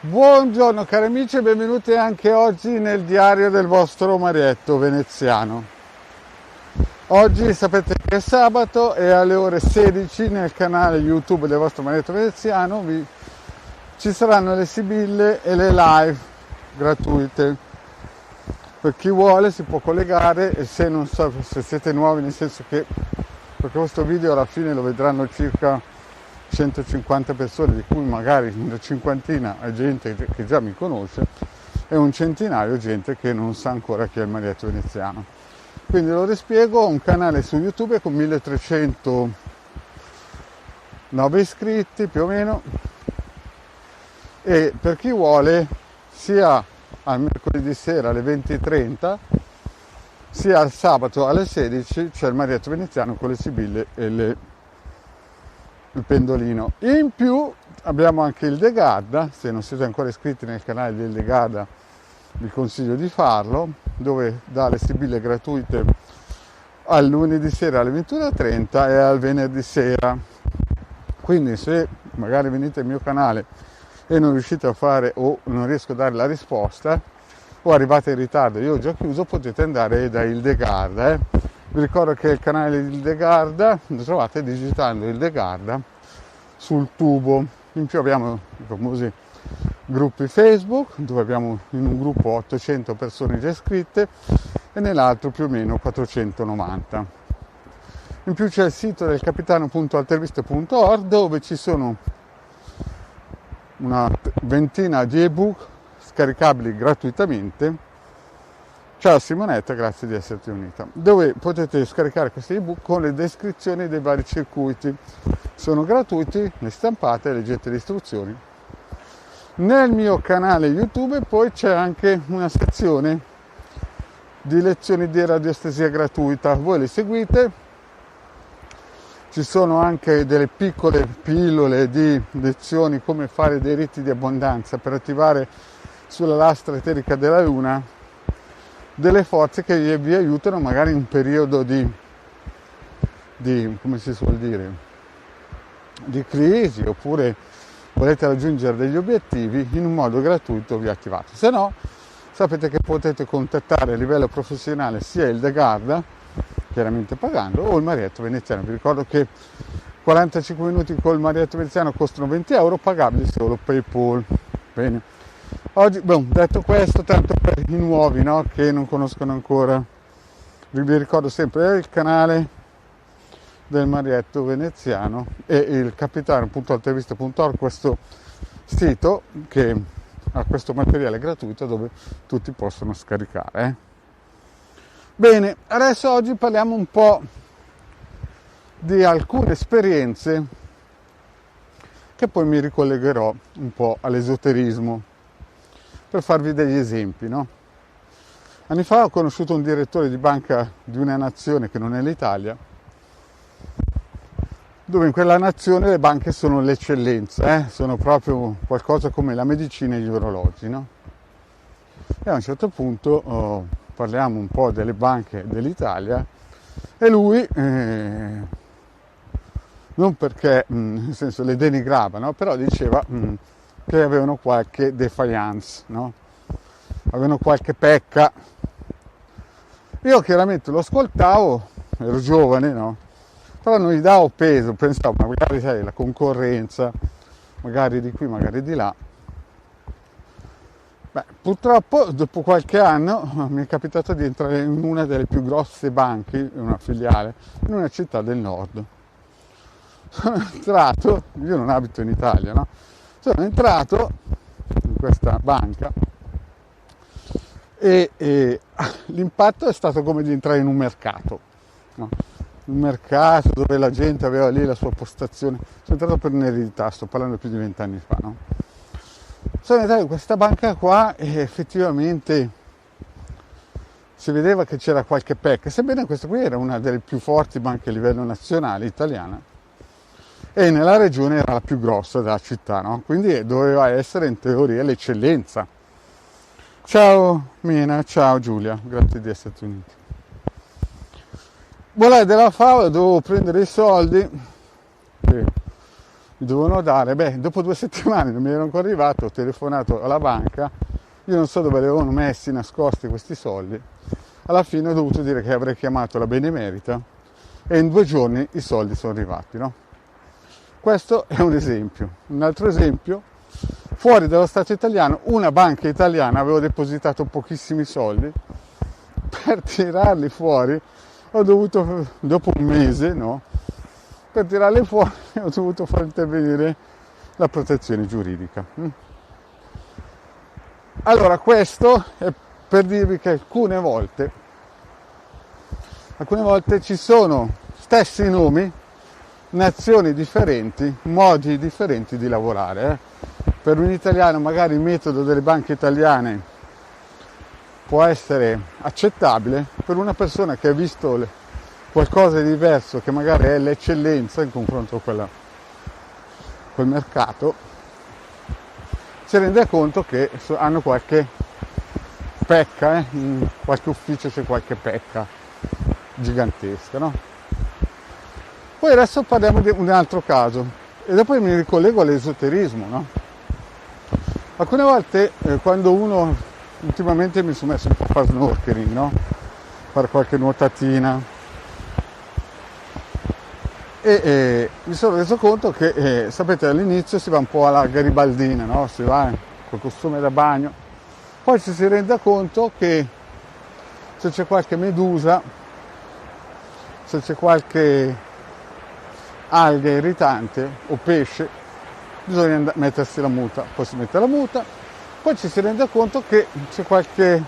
Buongiorno cari amici e benvenuti anche oggi nel diario del vostro Marietto veneziano. Oggi sapete che è sabato e alle ore 16 nel canale YouTube del vostro Marietto veneziano ci saranno le sibille e le live gratuite. Per chi vuole si può collegare e se non so se siete nuovi, nel senso che perché questo video alla fine lo vedranno circa 150 persone, di cui magari una cinquantina è gente che già mi conosce e un centinaio gente che non sa ancora chi è il Marietto veneziano. Quindi lo rispiego: ho un canale su YouTube con 1309 iscritti più o meno, e per chi vuole sia al mercoledì sera alle 20:30 sia al sabato alle 16 c'è il Marietto veneziano con le sibille e il pendolino. In più abbiamo anche il De Garda. Se non siete ancora iscritti nel canale del De Garda vi consiglio di farlo, dove dà le sibille gratuite al lunedì sera alle 21:30 e al venerdì sera. Quindi se magari venite al mio canale e non riuscite a fare o non riesco a dare la risposta o arrivate in ritardo, io ho già chiuso, potete andare da il De Garda. Vi ricordo che il canale del De Garda lo trovate digitando il De Garda sul tubo. In più abbiamo i famosi gruppi Facebook, dove abbiamo in un gruppo 800 persone già iscritte e nell'altro più o meno 490. In più c'è il sito del capitano.alterviste.org, dove ci sono una ventina di ebook scaricabili gratuitamente. Ciao Simonetta, grazie di esserti unita. Dove potete scaricare questi ebook con le descrizioni dei vari circuiti. Sono gratuiti, le stampate, leggete le istruzioni. Nel mio canale YouTube poi c'è anche una sezione di lezioni di radiostesia gratuita. Voi le seguite. Ci sono anche delle piccole pillole di lezioni come fare dei riti di abbondanza per attivare sulla lastra eterica della Luna delle forze che vi aiutano magari in un periodo di come si suol dire, di crisi, oppure volete raggiungere degli obiettivi, in un modo gratuito vi attivate. Se no, sapete che potete contattare a livello professionale sia il De Garda, chiaramente pagando, o il Marietto veneziano. Vi ricordo che 45 minuti col Marietto veneziano costano 20 euro, pagabili solo PayPal. Bene. Oggi, detto questo, tanto per i nuovi, no, che non conoscono ancora, vi ricordo sempre il canale del Marietto veneziano e il capitano.alterviste.org, questo sito che ha questo materiale gratuito dove tutti possono scaricare. Bene, adesso oggi parliamo un po' di alcune esperienze che poi mi ricollegherò un po' all'esoterismo, per farvi degli esempi, no? Anni fa ho conosciuto un direttore di banca di una nazione che non è l'Italia, dove in quella nazione le banche sono l'eccellenza, sono proprio qualcosa come la medicina e gli orologi, no? E a un certo punto parliamo un po' delle banche dell'Italia e lui, non perché nel senso le denigrava, no? Però diceva che avevano qualche defiance, no? Avevano qualche pecca. Io chiaramente lo ascoltavo, ero giovane, no? Però non gli davo peso, pensavo magari sai, la concorrenza, magari di qui, magari di là. Purtroppo dopo qualche anno mi è capitato di entrare in una delle più grosse banche, una filiale, in una città del nord. Sono entrato, io non abito in Italia, no? Sono entrato in questa banca e l'impatto è stato come di entrare in un mercato, no? Un mercato dove la gente aveva lì la sua postazione. Sono entrato per un'eredità, sto parlando più di 20 anni fa, no? Sono entrato in questa banca qua e effettivamente si vedeva che c'era qualche pecca, sebbene questa qui era una delle più forti banche a livello nazionale italiana e nella regione era la più grossa della città, no? Quindi doveva essere in teoria l'eccellenza. Ciao Mina, ciao Giulia, grazie di esserti uniti. Voilà della favola, dovevo prendere i soldi, mi dovevano dare, dopo 2 settimane non mi ero ancora arrivato, ho telefonato alla banca, io non so dove li avevano messi nascosti questi soldi, alla fine ho dovuto dire che avrei chiamato la Benemerita e in 2 giorni i soldi sono arrivati, no? Questo è un esempio. Un altro esempio, fuori dallo Stato italiano, una banca italiana aveva depositato pochissimi soldi, per tirarli fuori ho dovuto, dopo un mese, no? Per tirarli fuori ho dovuto far intervenire la protezione giuridica. Allora, questo è per dirvi che alcune volte ci sono stessi nomi, nazioni differenti, modi differenti di lavorare. Per un italiano magari il metodo delle banche italiane può essere accettabile, per una persona che ha visto qualcosa di diverso, che magari è l'eccellenza in confronto con quel mercato, si rende conto che hanno qualche pecca, in qualche ufficio c'è qualche pecca gigantesca, no? Poi adesso parliamo di un altro caso e dopo mi ricollego all'esoterismo, no? Alcune volte quando uno, ultimamente mi sono messo un po' a fare snorkeling, no? Fare qualche nuotatina e mi sono reso conto che, sapete, all'inizio si va un po' alla garibaldina, no? Si va col costume da bagno, poi ci si rende conto che se c'è qualche medusa, se c'è qualche alga irritante o pesce, bisogna mettersi la muta, poi si mette la muta, poi ci si rende conto che c'è qualche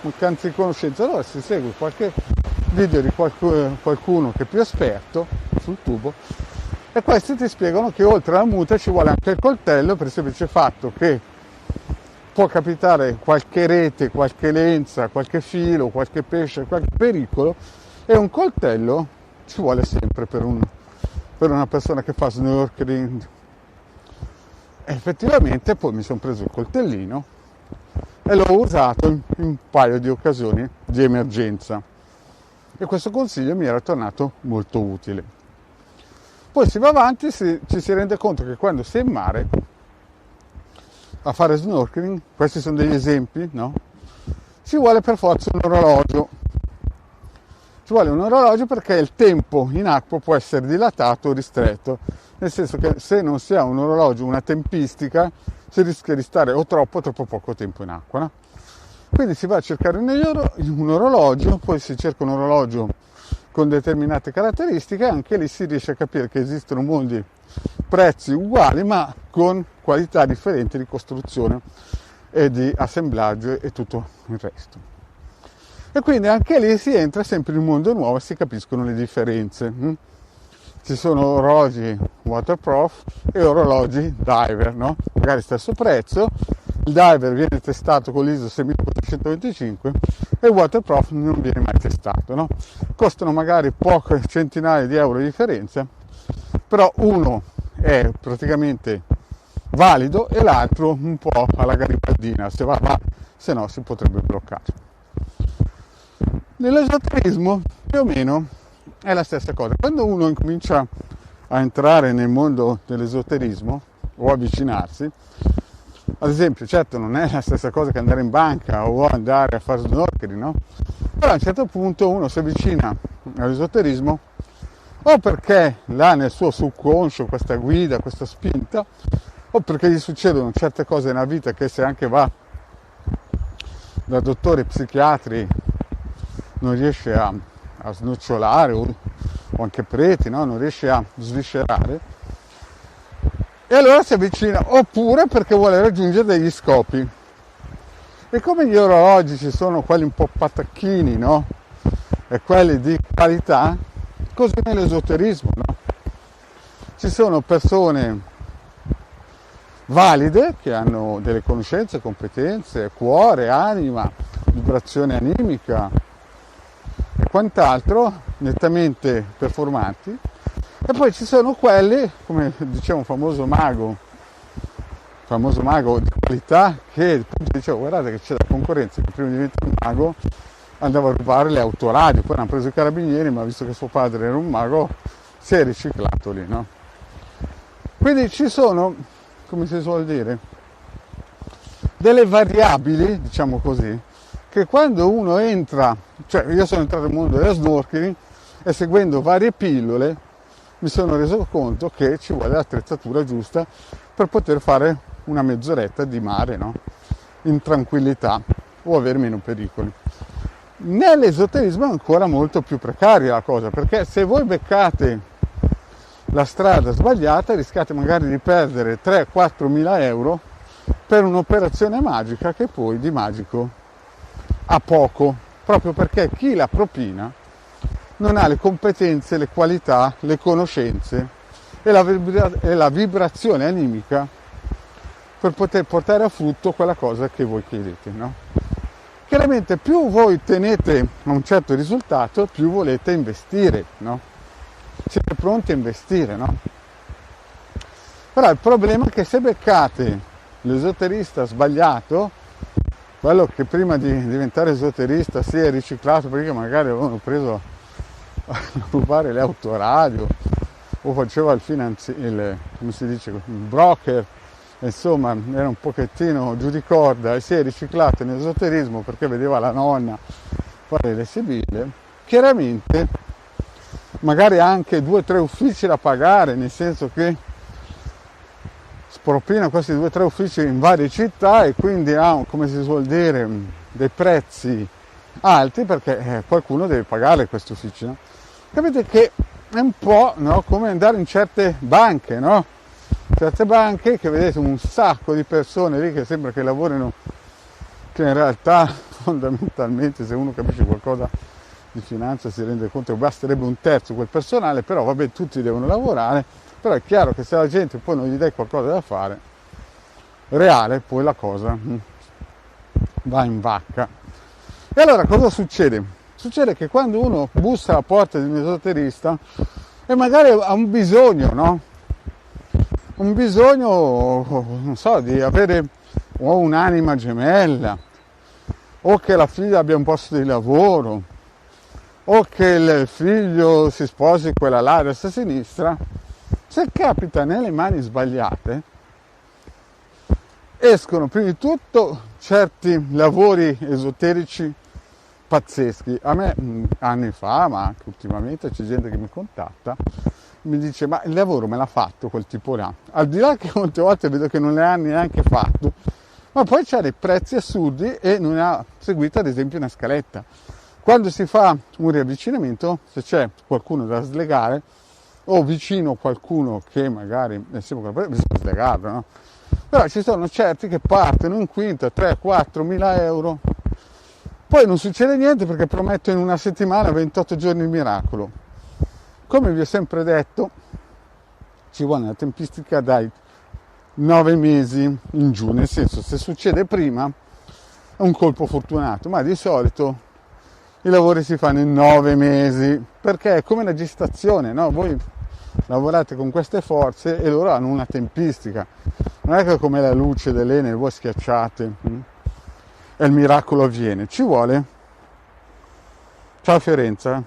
mancanza di conoscenza, allora si segue qualche video di qualcuno che è più esperto sul tubo e questi ti spiegano che oltre alla muta ci vuole anche il coltello, per il semplice fatto che può capitare qualche rete, qualche lenza, qualche filo, qualche pesce, qualche pericolo, e un coltello ci vuole sempre per una persona che fa snorkeling. E effettivamente poi mi sono preso il coltellino e l'ho usato in un paio di occasioni di emergenza e questo consiglio mi era tornato molto utile. Poi si va avanti, ci si rende conto che quando si è in mare a fare snorkeling, questi sono degli esempi, no? Ci vuole per forza un orologio. Ci vuole un orologio perché il tempo in acqua può essere dilatato o ristretto, nel senso che se non si ha un orologio, una tempistica, si rischia di stare o troppo poco tempo in acqua, no? Quindi si va a cercare un orologio, poi si cerca un orologio con determinate caratteristiche, e anche lì si riesce a capire che esistono molti prezzi uguali ma con qualità differenti di costruzione e di assemblaggio e tutto il resto. E quindi anche lì si entra sempre in un mondo nuovo e si capiscono le differenze. Ci sono orologi waterproof e orologi diver, no? Magari stesso prezzo, il diver viene testato con l'ISO 6425 e il waterproof non viene mai testato, no? Costano magari poche centinaia di euro di differenza, però uno è praticamente valido e l'altro un po' alla garibaldina, se va, se no si potrebbe bloccare. Nell'esoterismo più o meno è la stessa cosa. Quando uno incomincia a entrare nel mondo dell'esoterismo o avvicinarsi, ad esempio, certo non è la stessa cosa che andare in banca o andare a fare snorkeling, no? Però a un certo punto uno si avvicina all'esoterismo o perché là nel suo subconscio questa guida, questa spinta, o perché gli succedono certe cose nella vita che se anche va da dottori psichiatri non riesce a snocciolare o anche preti, no? Non riesce a sviscerare, e allora si avvicina, oppure perché vuole raggiungere degli scopi. E come gli orologi ci sono quelli un po' patacchini, no? E quelli di qualità, così nell'esoterismo, no? Ci sono persone valide che hanno delle conoscenze, competenze, cuore, anima, vibrazione animica e quant'altro, nettamente performanti, e poi ci sono quelli, come diceva un famoso mago di qualità, che diceva guardate che c'è la concorrenza, che prima di diventare un mago andava a rubare le autoradio, poi hanno preso i carabinieri, ma visto che suo padre era un mago si è riciclato lì, no? Quindi ci sono, come si suol dire, delle variabili, diciamo così, che quando uno entra, cioè io sono entrato nel mondo dello snorkeling e seguendo varie pillole mi sono reso conto che ci vuole l'attrezzatura giusta per poter fare una mezz'oretta di mare, no? In tranquillità o avere meno pericoli. Nell'esoterismo è ancora molto più precaria la cosa, perché se voi beccate la strada sbagliata rischiate magari di perdere 3-4 mila euro per un'operazione magica che poi di magico ha poco, proprio perché chi la propina non ha le competenze, le qualità, le conoscenze e la vibrazione animica per poter portare a frutto quella cosa che voi chiedete, no? Chiaramente più voi tenete a un certo risultato, più volete investire, no? Siete pronti a investire, no? Però il problema è che se beccate l'esoterista sbagliato, quello che prima di diventare esoterista si è riciclato perché magari avevano preso a rubare le autoradio o faceva come si dice, il broker, insomma era un pochettino giù di corda e si è riciclato in esoterismo perché vedeva la nonna fare le sibille, chiaramente magari anche 2 o 3 uffici da pagare, nel senso che spropina questi 2 o 3 uffici in varie città e quindi ha, come si suol dire, dei prezzi alti perché qualcuno deve pagare questi uffici, no? Capite che è un po', no, come andare in certe banche, no? Certe banche che vedete un sacco di persone lì che sembra che lavorino, che in realtà fondamentalmente se uno capisce qualcosa di finanza si rende conto che basterebbe un terzo quel personale, però vabbè tutti devono lavorare, però è chiaro che se la gente poi non gli dai qualcosa da fare reale, poi la cosa va in vacca. E allora cosa succede? Succede che quando uno bussa alla porta di un esoterista e magari ha un bisogno, no? Un bisogno, non so, di avere o un'anima gemella, o che la figlia abbia un posto di lavoro, o che il figlio si sposi quella là a destra e a sinistra, se capita nelle mani sbagliate, escono prima di tutto certi lavori esoterici pazzeschi. A me anni fa, ma anche ultimamente c'è gente che mi contatta, mi dice ma il lavoro me l'ha fatto quel tipo là, al di là che molte volte vedo che non le ha neanche fatto, ma poi c'ha dei prezzi assurdi e non ha seguito ad esempio una scaletta. Quando si fa un riavvicinamento, se c'è qualcuno da slegare o vicino qualcuno che magari bisogna slegarlo, no? Però ci sono certi che partono in quinta 3-4 mila euro, poi non succede niente perché promettono in una settimana 28 giorni il miracolo. Come vi ho sempre detto, ci vuole una tempistica dai 9 mesi in giù, nel senso se succede prima è un colpo fortunato, ma di solito i lavori si fanno in 9 mesi, perché è come la gestazione, no? Voi lavorate con queste forze e loro hanno una tempistica, non è che come la luce dell'Enel voi schiacciate e il miracolo avviene, ci vuole, ciao Fiorenza,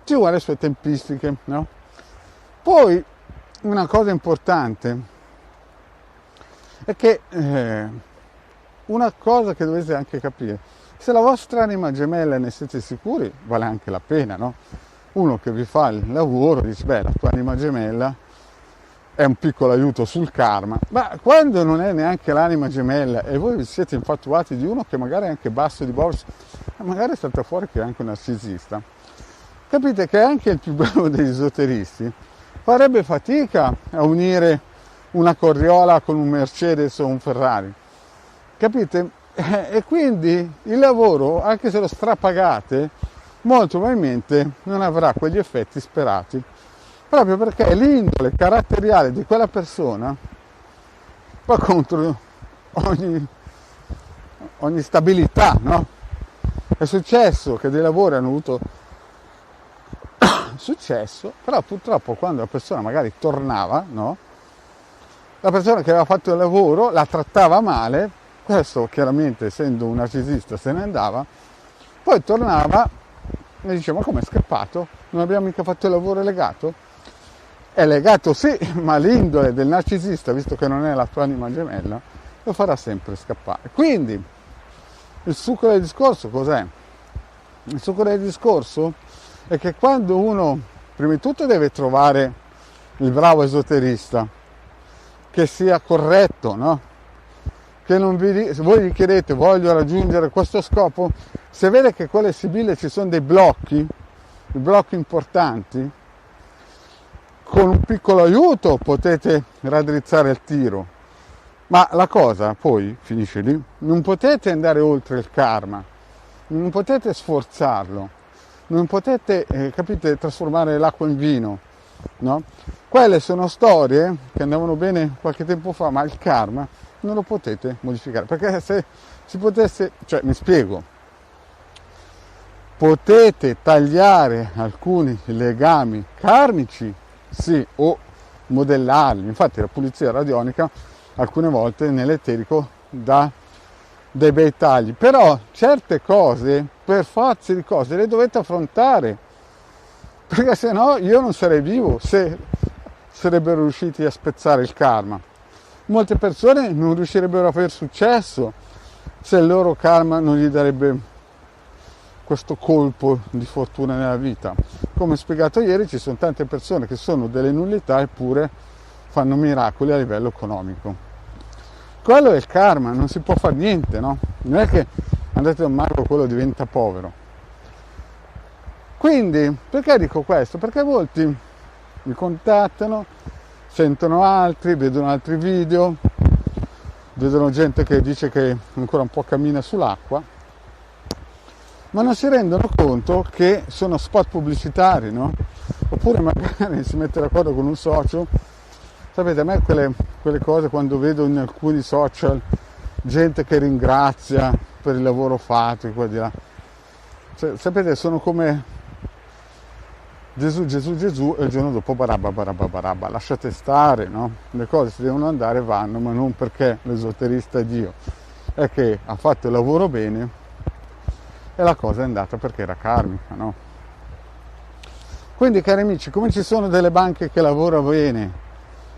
ci vuole le sue tempistiche, no? Poi una cosa importante è che una cosa che dovete anche capire, se la vostra anima gemella ne siete sicuri, vale anche la pena, no? Uno che vi fa il lavoro dice, beh, la tua anima gemella è un piccolo aiuto sul karma, ma quando non è neanche l'anima gemella e voi siete infatuati di uno che magari è anche basso di borsa, magari salta fuori che è anche un narcisista, capite che anche il più bravo degli esoteristi farebbe fatica a unire una Corriola con un Mercedes o un Ferrari, capite? E quindi il lavoro, anche se lo strapagate, molto probabilmente non avrà quegli effetti sperati, proprio perché l'indole caratteriale di quella persona va contro ogni stabilità, no? È successo che dei lavori hanno avuto successo, però purtroppo quando la persona magari tornava, no? La persona che aveva fatto il lavoro la trattava male, questo chiaramente essendo un narcisista se ne andava, poi tornava e diceva ma come è scappato? Non abbiamo mica fatto il lavoro legato? è legato sì, ma l'indole del narcisista, visto che non è la tua anima gemella, lo farà sempre scappare. Quindi il succo del discorso cos'è? Il succo del discorso è che quando uno prima di tutto deve trovare il bravo esoterista che sia corretto, no? Che non se voi gli chiedete voglio raggiungere questo scopo, se vede che con le sibille ci sono dei blocchi importanti, con un piccolo aiuto potete raddrizzare il tiro, ma la cosa poi finisce lì. Non potete andare oltre il karma, non potete sforzarlo, non potete, capite, trasformare l'acqua in vino, no? Quelle sono storie che andavano bene qualche tempo fa, ma il karma non lo potete modificare, perché se si potesse, cioè mi spiego, potete tagliare alcuni legami karmici, sì, o modellarli. Infatti la pulizia radionica alcune volte nell'eterico dà dei bei tagli, però certe cose, per forza di cose, le dovete affrontare, perché se no io non sarei vivo se sarebbero riusciti a spezzare il karma. Molte persone non riuscirebbero a avere successo se il loro karma non gli darebbe questo colpo di fortuna nella vita. Come spiegato ieri, ci sono tante persone che sono delle nullità eppure fanno miracoli a livello economico. Quello è il karma, non si può fare niente, no? Non è che andate da un mago e quello diventa povero. Quindi, perché dico questo? Perché molti mi contattano, sentono altri, vedono altri video, vedono gente che dice che ancora un po' cammina sull'acqua, ma non si rendono conto che sono spot pubblicitari, no? Oppure magari si mette d'accordo con un socio. Sapete, a me quelle cose, quando vedo in alcuni social gente che ringrazia per il lavoro fatto e qua di là, cioè, sapete, sono come Gesù e il giorno dopo barabba, lasciate stare, no? Le cose si devono andare, vanno, ma non perché l'esoterista è Dio, è che ha fatto il lavoro bene e la cosa è andata perché era karmica, no? Quindi, cari amici, come ci sono delle banche che lavorano bene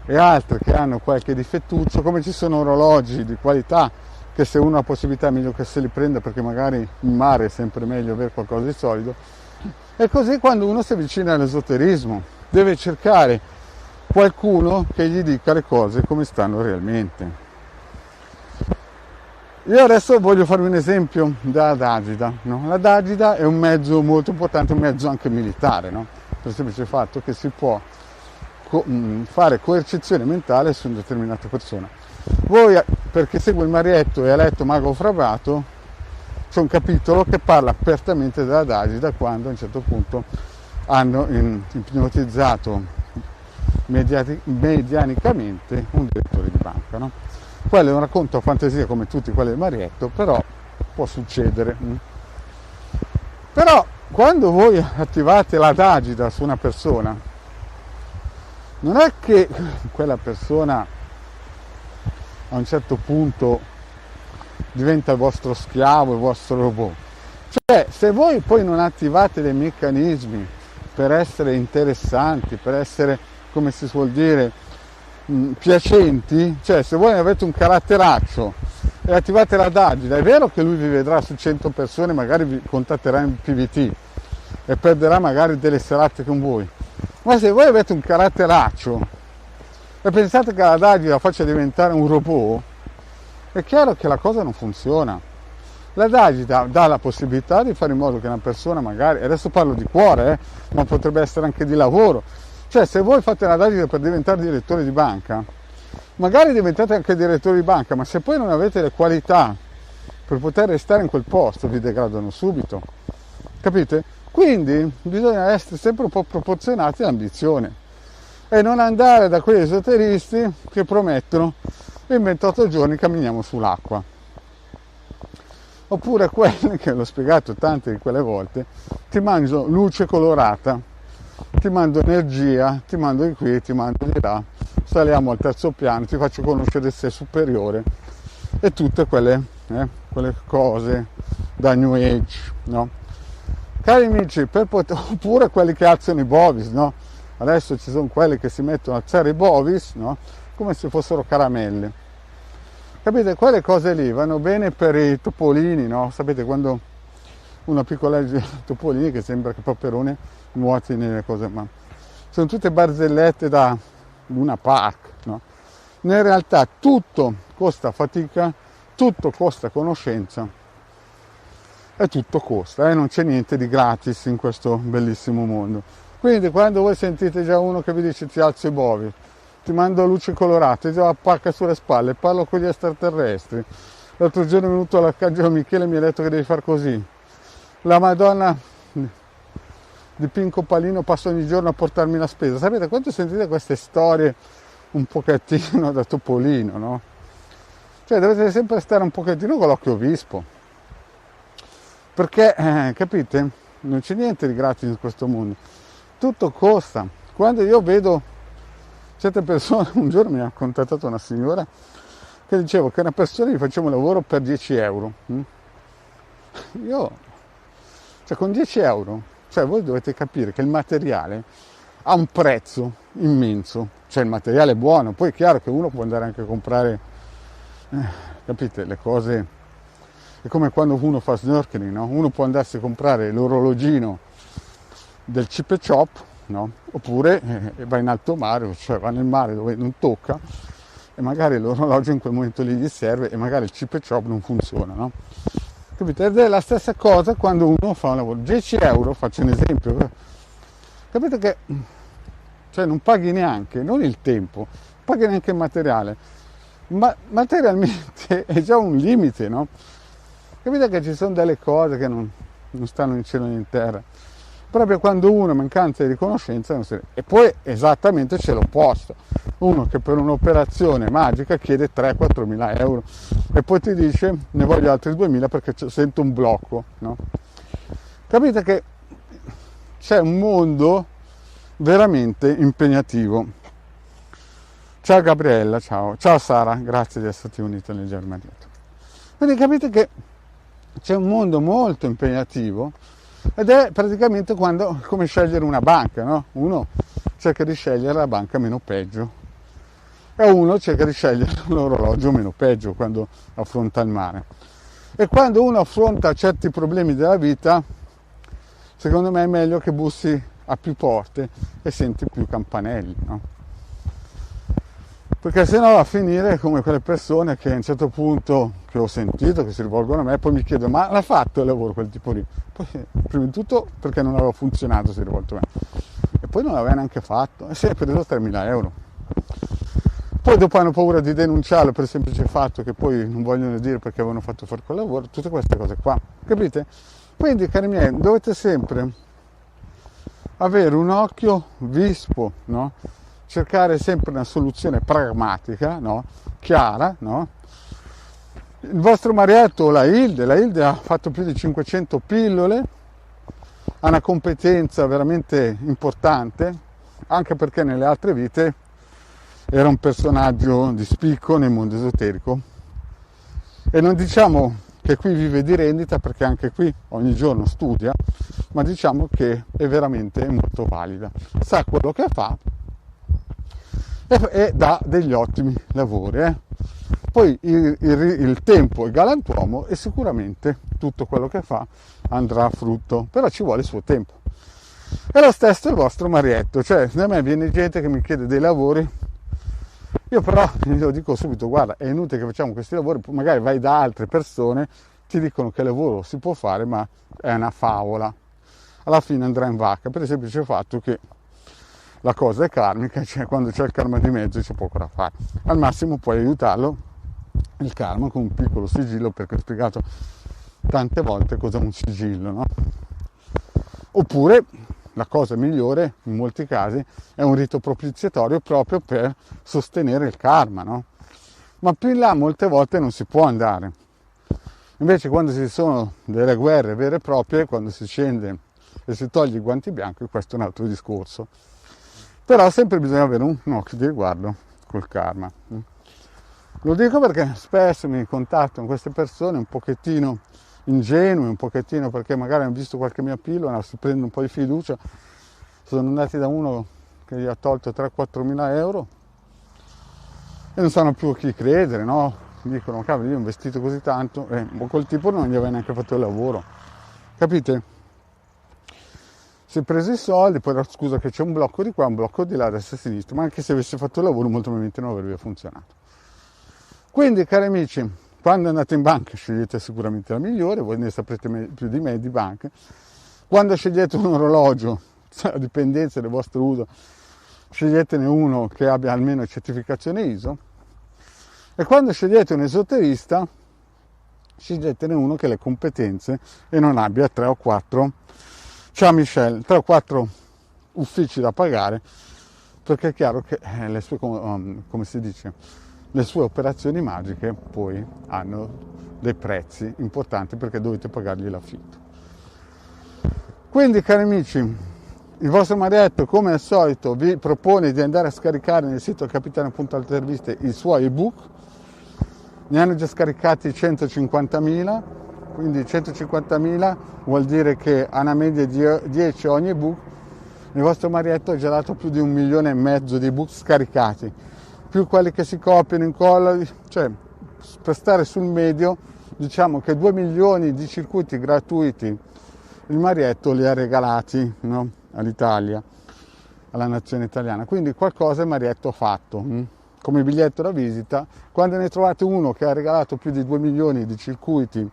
e altre che hanno qualche difettuccio, come ci sono orologi di qualità che se uno ha possibilità è meglio che se li prenda, perché magari in mare è sempre meglio avere qualcosa di solido. E così quando uno si avvicina all'esoterismo deve cercare qualcuno che gli dica le cose come stanno realmente. Io adesso voglio farvi un esempio da Dagida, no? La Dagida è un mezzo molto importante, un mezzo anche militare, no? Per il semplice fatto che si può fare coercizione mentale su una determinata persona. Voi, per chi segue il Marietto e ha letto Mago Frabato, c'è un capitolo che parla apertamente della Dagida quando a un certo punto hanno ipnotizzato medianicamente un direttore di banca, no? Quello è un racconto a fantasia come tutti quelli del Marietto, però può succedere. Però quando voi attivate la Dagida su una persona, non è che quella persona a un certo punto diventa il vostro schiavo, il vostro robot. Cioè, se voi poi non attivate dei meccanismi per essere interessanti, per essere, come si suol dire, piacenti, cioè se voi avete un caratteraccio e attivate la Dagida, è vero che lui vi vedrà su 100 persone, magari vi contatterà in PVT e perderà magari delle serate con voi, ma se voi avete un caratteraccio e pensate che la Dagida faccia diventare un robot, è chiaro che la cosa non funziona. La Dagida dà la possibilità di fare in modo che una persona magari, adesso parlo di cuore, ma potrebbe essere anche di lavoro, cioè se voi fate la Dagida per diventare direttore di banca, magari diventate anche direttore di banca, ma se poi non avete le qualità per poter restare in quel posto, vi degradano subito, capite? Quindi bisogna essere sempre un po' proporzionati all'ambizione e non andare da quegli esoteristi che promettono in 28 giorni camminiamo sull'acqua, oppure quelli che l'ho spiegato tante di quelle volte, ti mangio luce colorata, ti mando energia, ti mando di qui, ti mando di là, saliamo al terzo piano, ti faccio conoscere il sé superiore e tutte quelle cose da New Age, no? Cari amici, oppure quelli che alzano i bovis, no? adesso ci sono quelli che si mettono a Cherry Bovis, no? Come se fossero caramelle. Capite? Quelle cose lì vanno bene per i topolini, no? Sapete quando una piccola topolini che sembra che Paperone nuoti nelle cose, ma sono tutte barzellette da Luna Park, no? In realtà tutto costa fatica, tutto costa conoscenza e tutto costa, non c'è niente di gratis in questo bellissimo mondo. Quindi quando voi sentite già uno che vi dice ti alzo i bovi, ti mando luci colorate, già la pacca sulle spalle, parlo con gli extraterrestri, l'altro giorno è venuto l'arcangelo Michele e mi ha detto che devi far così, la Madonna di Pinco Palino passa ogni giorno a portarmi la spesa. Sapete quanto sentite queste storie un pochettino da topolino, no? Cioè dovete sempre stare un pochettino con l'occhio vispo, perché capite, non c'è niente di gratis in questo mondo, tutto costa. Quando io vedo certe persone, un giorno mi ha contattato una signora che diceva che una persona gli faceva un lavoro per 10 euro. Io, cioè con 10 euro, cioè voi dovete capire che il materiale ha un prezzo immenso, cioè il materiale è buono, poi è chiaro che uno può andare anche a comprare, capite, le cose, è come quando uno fa snorkeling, no? Uno può andarsi a comprare l'orologino del Chip e Chop, no? Oppure va in alto mare, cioè va nel mare dove non tocca e magari l'orologio in quel momento lì gli serve e magari il Chip e Chop non funziona, no? Capite? Ed è la stessa cosa quando uno fa un lavoro. 10 euro, faccio un esempio, capite che cioè non paghi neanche, non il tempo, paghi neanche il materiale, ma materialmente è già un limite, no? Capite che ci sono delle cose che non stanno in cielo né in terra, proprio quando uno mancanza di riconoscenza non si... E poi esattamente c'è l'opposto, uno che per un'operazione magica chiede 3-4 mila euro e poi ti dice ne voglio altri 2.000 perché sento un blocco, no? Capite che c'è un mondo veramente impegnativo. Ciao Gabriella, ciao Sara, grazie di esserti unita nel Germanietto. Quindi capite che c'è un mondo molto impegnativo ed è praticamente come scegliere una banca, no? Uno cerca di scegliere la banca meno peggio e uno cerca di scegliere l'orologio meno peggio quando affronta il mare. E quando uno affronta certi problemi della vita, secondo me è meglio che bussi a più porte e senti più campanelli, no? Perché sennò va a finire come quelle persone che a un certo punto che ho sentito che si rivolgono a me e poi mi chiedono ma l'ha fatto il lavoro quel tipo lì? Poi prima di tutto perché non aveva funzionato si è rivolto a me e poi non l'aveva neanche fatto e si è preso 3.000 euro. Poi dopo hanno paura di denunciarlo per il semplice fatto che poi non vogliono dire perché avevano fatto fare quel lavoro, tutte queste cose qua, capite? Quindi cari miei, dovete sempre avere un occhio vispo, no? Cercare sempre una soluzione pragmatica, no? Chiara, no? Il vostro marietto, la Hilde ha fatto più di 500 pillole, ha una competenza veramente importante, anche perché nelle altre vite era un personaggio di spicco nel mondo esoterico. E non diciamo che qui vive di rendita, perché anche qui ogni giorno studia, ma diciamo che è veramente molto valida. Sa quello che fa e dà degli ottimi lavori. Poi il tempo è galantuomo e sicuramente tutto quello che fa andrà a frutto, però ci vuole il suo tempo. E lo stesso è il vostro marietto, cioè da me viene gente che mi chiede dei lavori, io però gli dico subito guarda è inutile che facciamo questi lavori, magari vai da altre persone, ti dicono che lavoro si può fare ma è una favola, alla fine andrà in vacca per il semplice fatto che la cosa è karmica, cioè quando c'è il karma di mezzo c'è poco da fare. Al massimo puoi aiutarlo, il karma, con un piccolo sigillo, perché ho spiegato tante volte cosa è un sigillo, no? Oppure la cosa migliore, in molti casi, è un rito propiziatorio proprio per sostenere il karma, no? Ma più in là molte volte non si può andare. Invece quando ci sono delle guerre vere e proprie, quando si scende e si toglie i guanti bianchi, questo è un altro discorso. Però sempre bisogna avere un occhio di riguardo col karma. Lo dico perché spesso mi contattano queste persone un pochettino ingenue, un pochettino perché magari hanno visto qualche mia pillola, si prendono un po' di fiducia, sono andati da uno che gli ha tolto 3-4 mila euro e non sanno più a chi credere, no? Dicono, cavolo, io ho investito così tanto e quel tipo non gli aveva neanche fatto il lavoro, capite? Si è preso i soldi, poi la scusa che c'è un blocco di qua, un blocco di là, a destra e a sinistra, ma anche se avesse fatto il lavoro molto probabilmente non avrebbe funzionato. Quindi, cari amici, quando andate in banca scegliete sicuramente la migliore, voi ne saprete più di me di banche. Quando scegliete un orologio, a dipendenza del vostro uso, sceglietene uno che abbia almeno certificazione ISO. E quando scegliete un esoterista, sceglietene uno che ha le competenze e non abbia 3 o 4, ciao Michel, 3 o 4 uffici da pagare, perché è chiaro che le sue, come si dice, le sue operazioni magiche poi hanno dei prezzi importanti perché dovete pagargli l'affitto. Quindi, cari amici, il vostro Marietto, come al solito, vi propone di andare a scaricare nel sito capitano.interviste i suoi ebook. Ne hanno già scaricati 150.000, quindi 150.000 vuol dire che a una media di 10 ogni ebook. Il vostro Marietto ha già dato più di 1,5 milioni di ebook scaricati, più quelli che si copiano, incollano, cioè per stare sul medio, diciamo che 2 milioni di circuiti gratuiti il Marietto li ha regalati, no? All'Italia, alla nazione italiana, quindi qualcosa il Marietto ha fatto. Come biglietto da visita, quando ne trovate uno che ha regalato più di 2 milioni di circuiti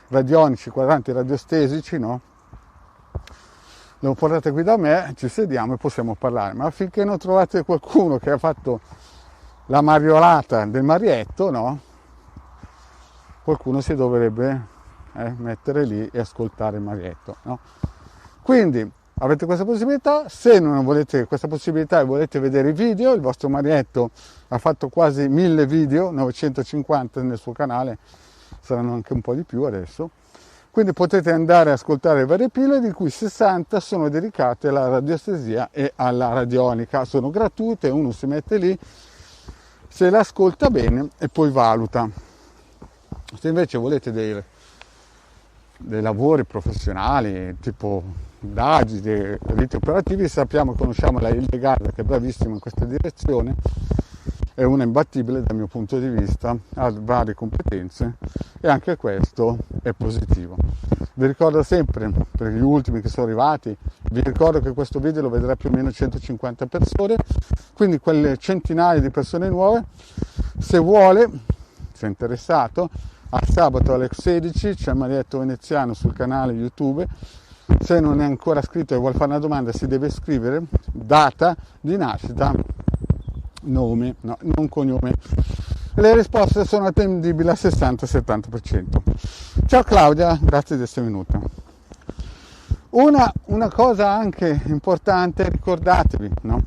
radionici, quadranti radiostesici, no? Lo portate qui da me, ci sediamo e possiamo parlare, ma finché non trovate qualcuno che ha fatto la mariolata del Marietto, no? Qualcuno si dovrebbe mettere lì e ascoltare il Marietto, no? Quindi avete questa possibilità. Se non volete questa possibilità e volete vedere i video, il vostro Marietto ha fatto quasi 1000 video, 950 nel suo canale, saranno anche un po' di più adesso, quindi potete andare a ascoltare le varie pillole, di cui 60 sono dedicate alla radiostesia e alla radionica, sono gratuite, uno si mette lì, se l'ascolta bene e poi valuta. Se invece volete dei lavori professionali tipo DAGI, dei riti operativi, sappiamo, conosciamo la Hildegarda che è bravissima in questa direzione, è una imbattibile dal mio punto di vista, ha varie competenze e anche questo è positivo. Vi ricordo sempre, per gli ultimi che sono arrivati, vi ricordo che questo video lo vedrà più o meno 150 persone, quindi quelle centinaia di persone nuove, se vuole, se è interessato, a sabato alle 16 c'è Marietto Veneziano sul canale YouTube. Se non è ancora iscritto e vuole fare una domanda, si deve scrivere data di nascita, nome, no, non cognome. Le risposte sono attendibili al 60-70%. Ciao Claudia, grazie di essere venuta. Una cosa anche importante, ricordatevi, no?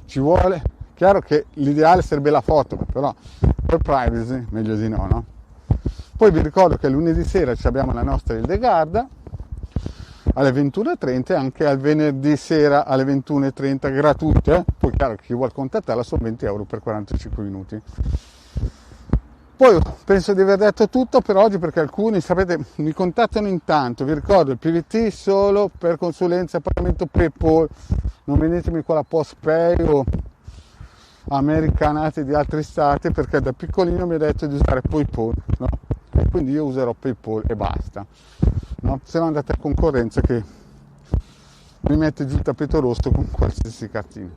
Ci vuole, chiaro che l'ideale sarebbe la foto, però per privacy meglio di no, no? Poi vi ricordo che lunedì sera abbiamo la nostra Hildegarda alle 21.30 e anche al venerdì sera alle 21.30 gratuite. Poi chiaro che chi vuole contattarla sono 20 euro per 45 minuti. Poi penso di aver detto tutto per oggi, perché alcuni, sapete, mi contattano intanto. Vi ricordo il PVT solo per consulenza e pagamento PayPal, non venitemi con la PostPay o americanate di altri stati, perché da piccolino mi ha detto di usare PayPal, no? E quindi io userò PayPal e basta, no? Se no andate a concorrenza che mi mette giù il tappeto rosso con qualsiasi cartina.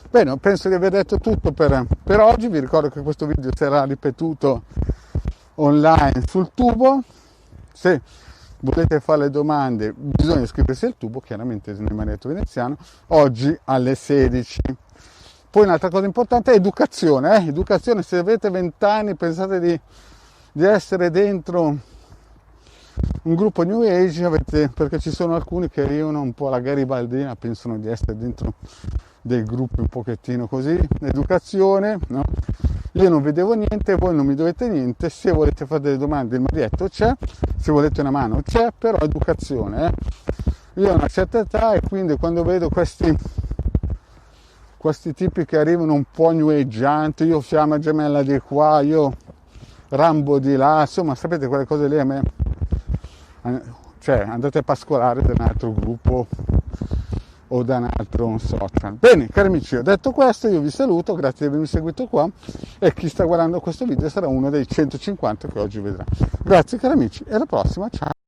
Bene, penso di aver detto tutto per oggi. Vi ricordo che questo video sarà ripetuto online sul tubo. Se volete fare le domande bisogna iscriversi al tubo, chiaramente nel Marietto Veneziano, oggi alle 16. Poi un'altra cosa importante è educazione. Educazione, se avete 20 anni pensate di essere dentro un gruppo New Age, perché ci sono alcuni che arrivano un po' alla garibaldina, pensano di essere dentro dei gruppi un pochettino così. Educazione, no? Io non vedevo niente, voi non mi dovete niente. Se volete fare delle domande il Marietto c'è, se volete una mano c'è, però educazione. Io ho una certa età e quindi quando vedo questi tipi che arrivano un po' new ageanti, io fiamma gemella di qua, io Rambo di là, insomma sapete quelle cose lì a me, cioè andate a pascolare da un altro gruppo o da un altro social. Bene, cari amici, ho detto questo, io vi saluto, grazie di avermi seguito qua, e chi sta guardando questo video sarà uno dei 150 che oggi vedrà. Grazie cari amici, e alla prossima, ciao!